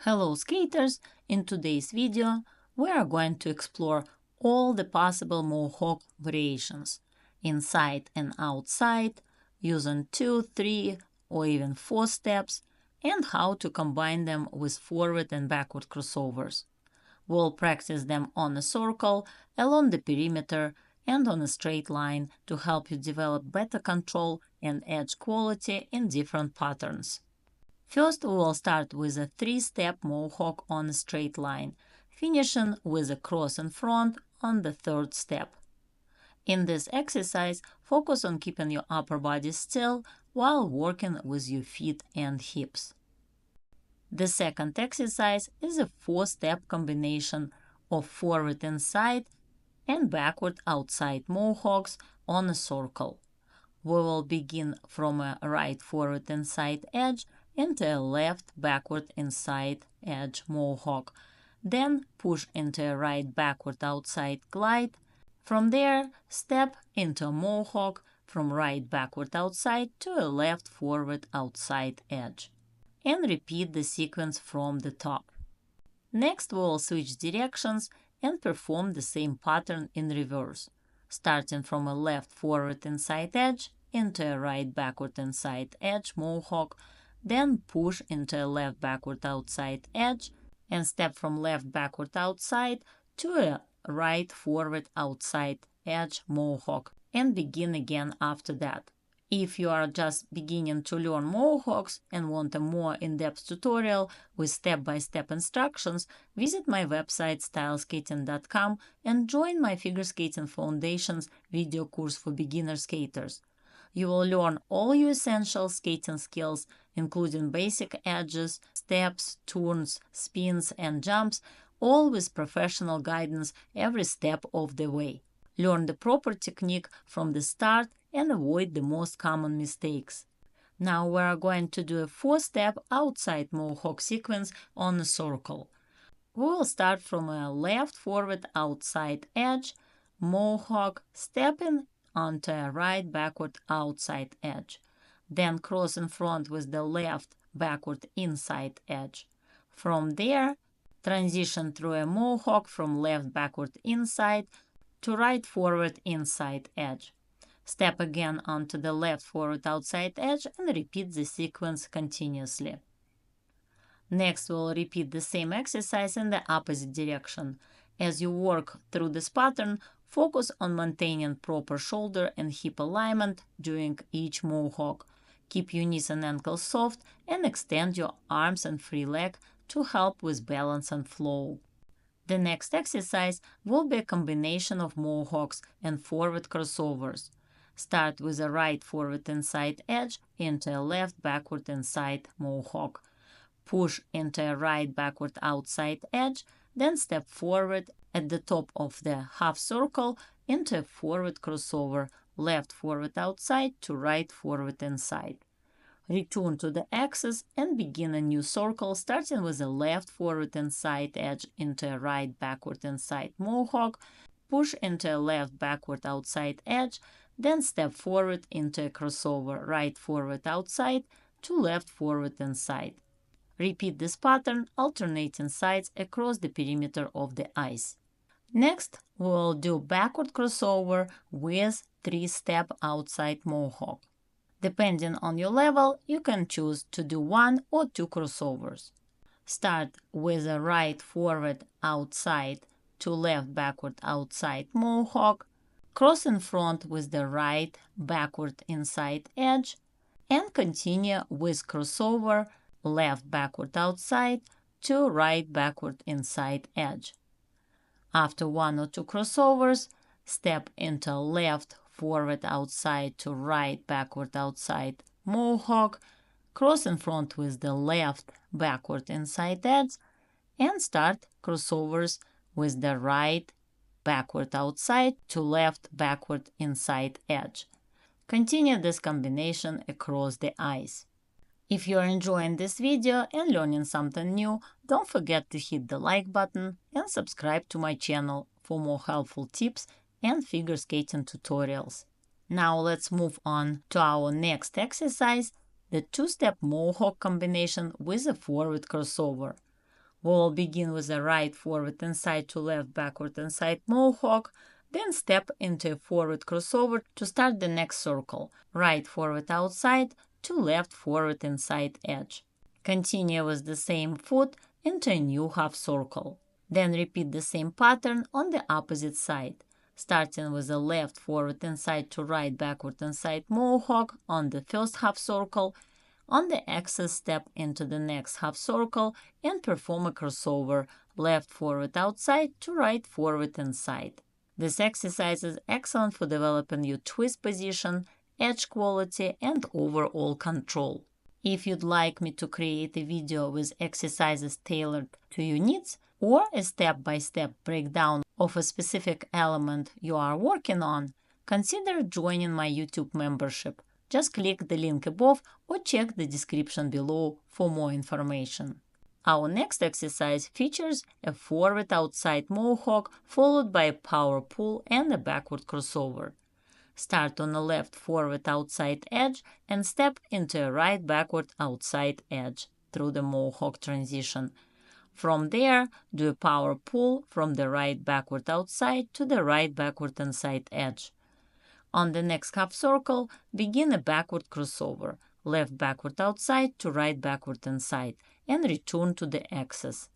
Hello skaters! In today's video we are going to explore all the possible Mohawk variations, inside and outside, using 2, 3 or even 4 steps, and how to combine them with forward and backward crossovers. We'll practice them on a circle, along the perimeter, and on a straight line to help you develop better control and edge quality in different patterns. First, we will start with a 3-step Mohawk on a straight line, finishing with a cross in front on the 3rd step. In this exercise, focus on keeping your upper body still while working with your feet and hips. The second exercise is a 4-step combination of forward inside and backward outside Mohawks on a circle. We will begin from a right forward inside edge into a left backward inside edge Mohawk, then push into a right backward outside glide. From there, step into a Mohawk from right backward outside to a left forward outside edge, and repeat the sequence from the top. Next, we will switch directions and perform the same pattern in reverse, starting from a left forward inside edge into a right backward inside edge Mohawk, then push into a left backward outside edge and step from left backward outside to a right forward outside edge Mohawk and begin again after that. If you are just beginning to learn Mohawks and want a more in-depth tutorial with step-by-step instructions, visit my website styleskating.com and join my Figure Skating Foundation's video course for beginner skaters. You will learn all your essential skating skills, including basic edges, steps, turns, spins, and jumps, all with professional guidance every step of the way. Learn the proper technique from the start and avoid the most common mistakes. Now we are going to do a 4-step outside Mohawk sequence on a circle. We will start from a left forward outside edge, Mohawk, stepping onto a right backward outside edge. Then cross in front with the left backward inside edge. From there, transition through a Mohawk from left backward inside to right forward inside edge. Step again onto the left forward outside edge and repeat the sequence continuously. Next, we'll repeat the same exercise in the opposite direction. As you work through this pattern, focus on maintaining proper shoulder and hip alignment during each Mohawk. Keep your knees and ankles soft and extend your arms and free leg to help with balance and flow. The next exercise will be a combination of Mohawks and forward crossovers. Start with a right forward inside edge into a left backward inside Mohawk. Push into a right backward outside edge, then step forward at the top of the half circle into a forward crossover, left forward outside to right forward inside. Return to the axis and begin a new circle, starting with a left forward inside edge into a right backward inside Mohawk. Push into a left backward outside edge, then step forward into a crossover, right forward outside to left forward inside. Repeat this pattern, alternating sides across the perimeter of the ice. Next, we will do backward crossover with 3-step outside Mohawk. Depending on your level, you can choose to do 1 or 2 crossovers. Start with a right forward outside to left backward outside Mohawk, cross in front with the right backward inside edge, and continue with crossover left backward outside to right backward inside edge. After 1 or 2 crossovers, step into left forward outside to right backward outside Mohawk, cross in front with the left backward inside edge, and start crossovers with the right backward outside to left backward inside edge. Continue this combination across the ice. If you are enjoying this video and learning something new, don't forget to hit the like button and subscribe to my channel for more helpful tips and figure skating tutorials. Now let's move on to our next exercise, the 2-step Mohawk combination with a forward crossover. We'll begin with a right, forward, and side to left, backward, and side Mohawk, then step into a forward crossover to start the next circle, right, forward, outside, to left, forward, inside edge. Continue with the same foot into a new half circle. Then repeat the same pattern on the opposite side, starting with a left, forward, inside to right, backward, inside Mohawk on the first half circle. On the axis, step into the next half circle and perform a crossover, left, forward, outside to right, forward, inside. This exercise is excellent for developing your twist position, edge quality, and overall control. If you'd like me to create a video with exercises tailored to your needs or a step-by-step breakdown of a specific element you are working on, consider joining my YouTube membership. Just click the link above or check the description below for more information. Our next exercise features a forward outside Mohawk followed by a power pull and a backward crossover. Start on the left forward outside edge and step into a right backward outside edge through the Mohawk transition. From there, do a power pull from the right backward outside to the right backward inside edge. On the next half circle, begin a backward crossover, left backward outside to right backward inside, and return to the axis.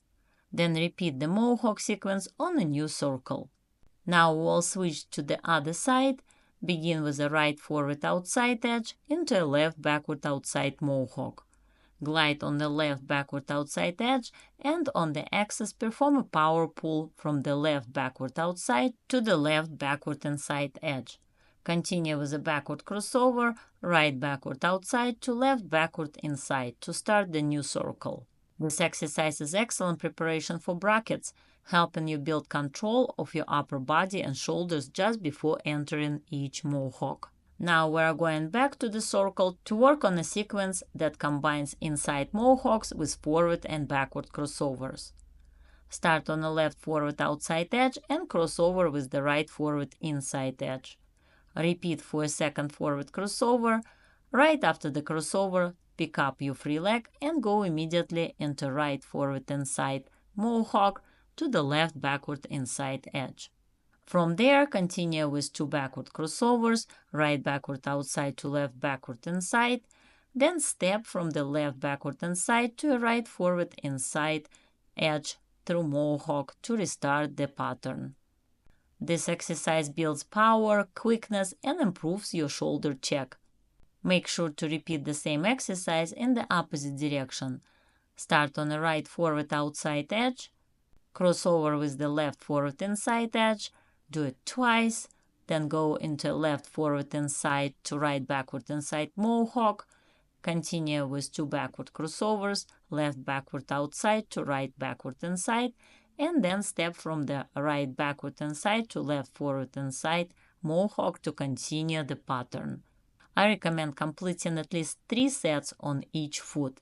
Then repeat the Mohawk sequence on a new circle. Now we'll switch to the other side. Begin with a right forward outside edge into a left backward outside Mohawk. Glide on the left backward outside edge and on the axis perform a power pull from the left backward outside to the left backward inside edge. Continue with a backward crossover, right backward outside to left backward inside to start the new circle. This exercise is excellent preparation for brackets, helping you build control of your upper body and shoulders just before entering each Mohawk. Now we are going back to the circle to work on a sequence that combines inside Mohawks with forward and backward crossovers. Start on the left forward outside edge and crossover with the right forward inside edge. Repeat for a second forward crossover. Right after the crossover, pick up your free leg and go immediately into right forward inside Mohawk to the left backward inside edge. From there, continue with two backward crossovers, right backward outside to left backward inside, then step from the left backward inside to a right forward inside edge through Mohawk to restart the pattern. This exercise builds power, quickness, and improves your shoulder check. Make sure to repeat the same exercise in the opposite direction. Start on the right forward outside edge, crossover with the left forward inside edge, do it twice, then go into left forward inside to right backward inside Mohawk, continue with two backward crossovers, left backward outside to right backward inside, and then step from the right backward inside to left forward inside Mohawk to continue the pattern. I recommend completing at least 3 sets on each foot.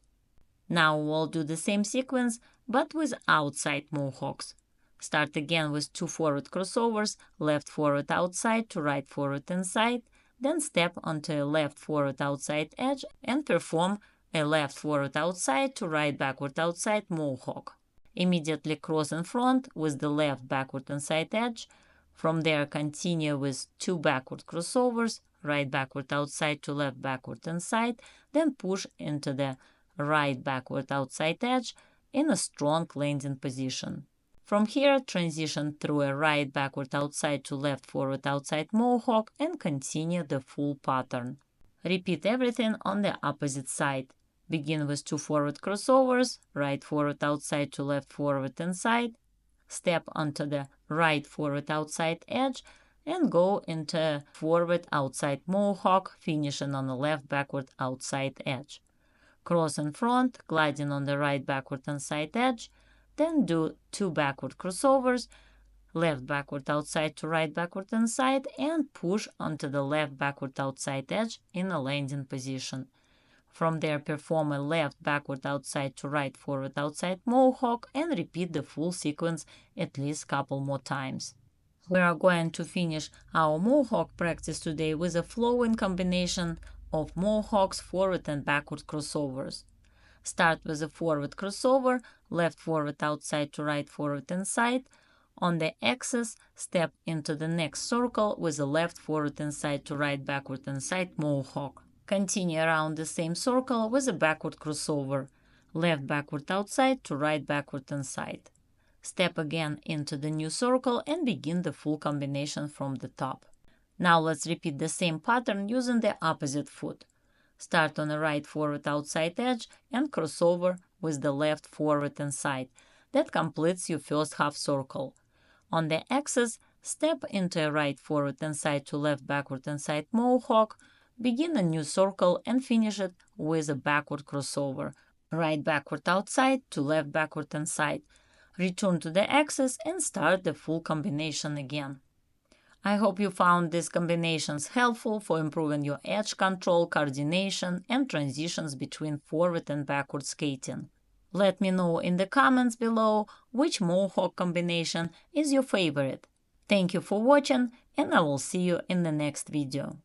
Now we'll do the same sequence but with outside Mohawks. Start again with two forward crossovers, left forward outside to right forward inside, then step onto a left forward outside edge and perform a left forward outside to right backward outside Mohawk. Immediately cross in front with the left backward inside edge. From there, continue with two backward crossovers, right backward outside to left backward inside, then push into the right backward outside edge in a strong landing position. From here, transition through a right backward outside to left forward outside Mohawk and continue the full pattern. Repeat everything on the opposite side. Begin with two forward crossovers, right forward outside to left forward inside, step onto the right forward outside edge, and go into forward outside Mohawk, finishing on the left backward outside edge. Cross in front, gliding on the right backward inside edge, then do two backward crossovers, left backward outside to right backward inside, and push onto the left backward outside edge in a landing position. From there, perform a left backward outside to right forward outside Mohawk and repeat the full sequence at least a couple more times. We are going to finish our Mohawk practice today with a flowing combination of Mohawks, forward and backward crossovers. Start with a forward crossover, left forward outside to right forward inside. On the axis, step into the next circle with a left forward inside to right backward inside Mohawk. Continue around the same circle with a backward crossover, left backward outside to right backward inside. Step again into the new circle and begin the full combination from the top. Now let's repeat the same pattern using the opposite foot. Start on the right forward outside edge and crossover with the left forward inside. That completes your first half circle. On the axis, step into a right forward inside to left backward inside Mohawk, begin a new circle and finish it with a backward crossover, right backward outside to left backward inside. Return to the axis and start the full combination again. I hope you found these combinations helpful for improving your edge control, coordination, and transitions between forward and backward skating. Let me know in the comments below which Mohawk combination is your favorite. Thank you for watching, and I will see you in the next video.